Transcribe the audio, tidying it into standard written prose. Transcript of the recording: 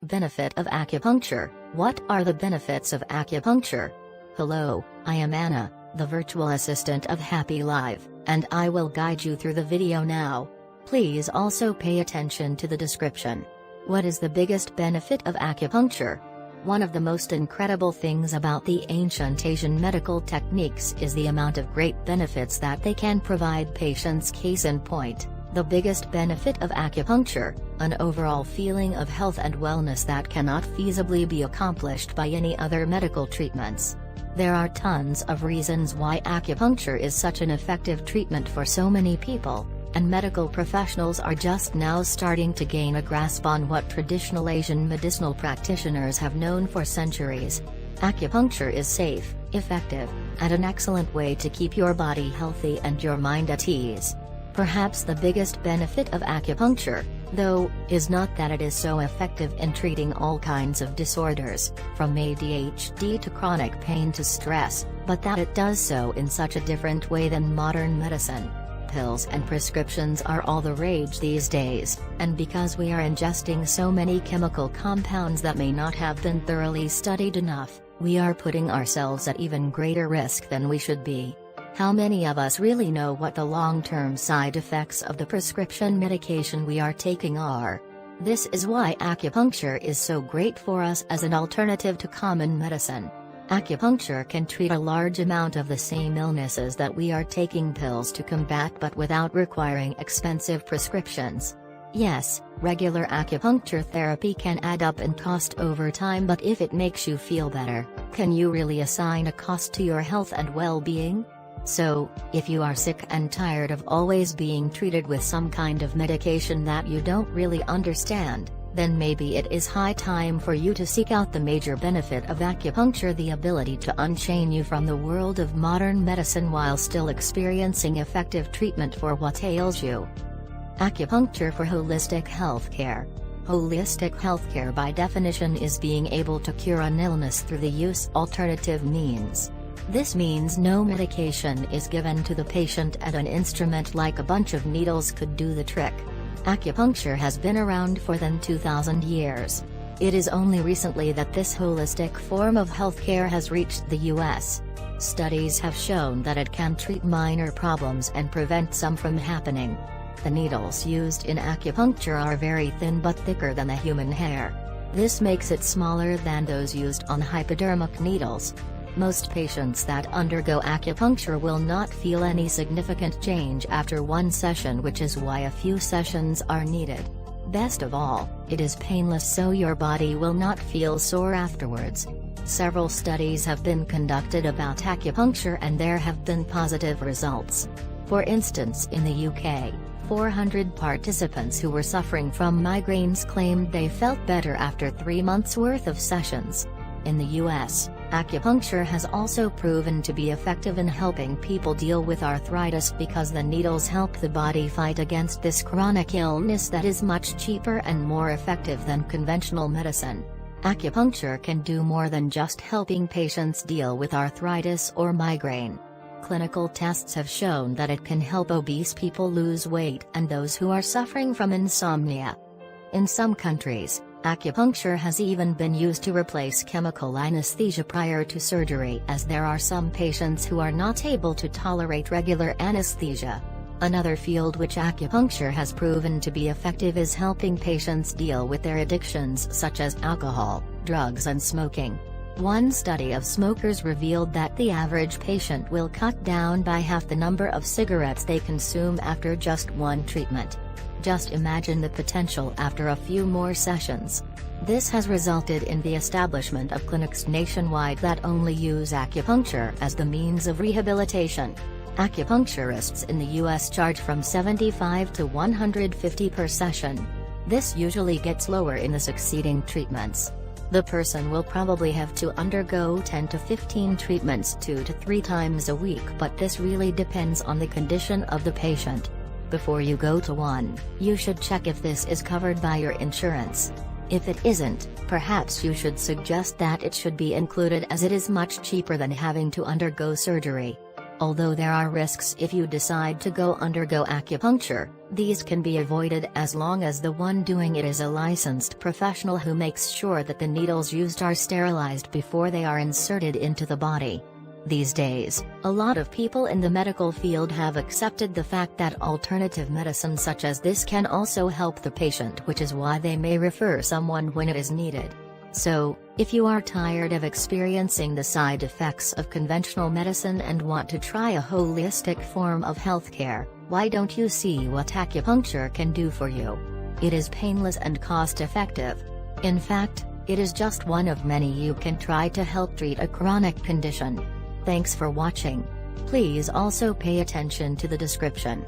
Benefit of acupuncture. What are the benefits of acupuncture? Hello, I am Anna, the virtual assistant of Happy Life, and I will guide you through the video now. Please also pay attention to the description. What is the biggest benefit of acupuncture? One of the most incredible things about the ancient Asian medical techniques is the amount of great benefits that they can provide patients. Case in point, the biggest benefit of acupuncture, an overall feeling of health and wellness that cannot feasibly be accomplished by any other medical treatments. There are tons of reasons why acupuncture is such an effective treatment for so many people, and medical professionals are just now starting to gain a grasp on what traditional Asian medicinal practitioners have known for centuries. Acupuncture is safe, effective, and an excellent way to keep your body healthy and your mind at ease. Perhaps the biggest benefit of acupuncture, though, is not that it is so effective in treating all kinds of disorders, from ADHD to chronic pain to stress, but that it does so in such a different way than modern medicine. Pills and prescriptions are all the rage these days, and because we are ingesting so many chemical compounds that may not have been thoroughly studied enough, we are putting ourselves at even greater risk than we should be. How many of us really know what the long-term side effects of the prescription medication we are taking are? This is why acupuncture is so great for us as an alternative to common medicine. Acupuncture can treat a large amount of the same illnesses that we are taking pills to combat, but without requiring expensive prescriptions. Yes, regular acupuncture therapy can add up in cost over time, but if it makes you feel better, can you really assign a cost to your health and well-being? So, if you are sick and tired of always being treated with some kind of medication that you don't really understand, then maybe it is high time for you to seek out the major benefit of acupuncture: the ability to unchain you from the world of modern medicine while still experiencing effective treatment for what ails you. Acupuncture for holistic healthcare. Holistic healthcare by definition is being able to cure an illness through the use of alternative means. This means no medication is given to the patient and an instrument like a bunch of needles could do the trick. Acupuncture has been around for than 2,000 years. It is only recently that this holistic form of healthcare has reached the US. Studies have shown that it can treat minor problems and prevent some from happening. The needles used in acupuncture are very thin but thicker than the human hair. This makes it smaller than those used on hypodermic needles. Most patients that undergo acupuncture will not feel any significant change after one session, which is why a few sessions are needed. Best of all, it is painless, so your body will not feel sore afterwards. Several studies have been conducted about acupuncture and there have been positive results. For instance, in the UK, 400 participants who were suffering from migraines claimed they felt better after 3 months' worth of sessions. In the US, acupuncture has also proven to be effective in helping people deal with arthritis because the needles help the body fight against this chronic illness that is much cheaper and more effective than conventional medicine. Acupuncture can do more than just helping patients deal with arthritis or migraine. Clinical tests have shown that it can help obese people lose weight and those who are suffering from insomnia. In some countries, acupuncture has even been used to replace chemical anesthesia prior to surgery, as there are some patients who are not able to tolerate regular anesthesia. Another field which acupuncture has proven to be effective is helping patients deal with their addictions such as alcohol, drugs and smoking. One study of smokers revealed that the average patient will cut down by half the number of cigarettes they consume after just one treatment. Just imagine the potential after a few more sessions. This has resulted in the establishment of clinics nationwide that only use acupuncture as the means of rehabilitation. Acupuncturists in the US charge from $75 to $150 per session. This usually gets lower in the succeeding treatments. The person will probably have to undergo 10 to 15 treatments 2 to 3 times a week, but this really depends on the condition of the patient. Before you go to one, you should check if this is covered by your insurance. If it isn't, perhaps you should suggest that it should be included, as it is much cheaper than having to undergo surgery. Although there are risks if you decide to undergo acupuncture, these can be avoided as long as the one doing it is a licensed professional who makes sure that the needles used are sterilized before they are inserted into the body. These days, a lot of people in the medical field have accepted the fact that alternative medicine such as this can also help the patient, which is why they may refer someone when it is needed. So, if you are tired of experiencing the side effects of conventional medicine and want to try a holistic form of healthcare, why don't you see what acupuncture can do for you? It is painless and cost-effective. In fact, it is just one of many you can try to help treat a chronic condition. Thanks for watching. Please also pay attention to the description.